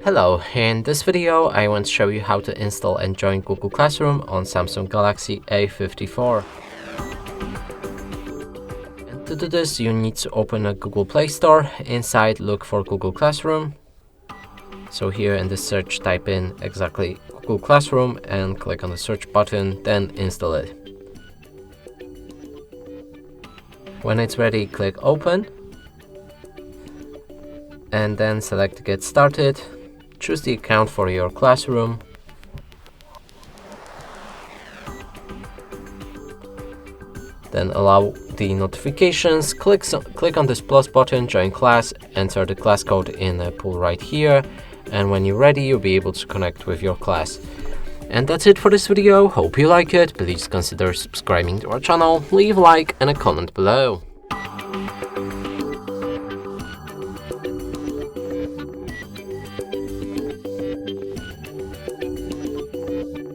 Hello, in this video I want to show you how to install and join Google Classroom on Samsung Galaxy A54. And to do this you need to open a Google Play Store. Inside look for Google Classroom. So here in the search type in exactly Google Classroom and click on the search button, then install it. When it's ready, click open and then select get started. Choose the account for your classroom. Then allow the notifications. Click on this plus button, join class, enter the class code in the pool right here. And when you're ready, you'll be able to connect with your class. And that's it for this video. Hope you like it. Please consider subscribing to our channel, leave a like and a comment below.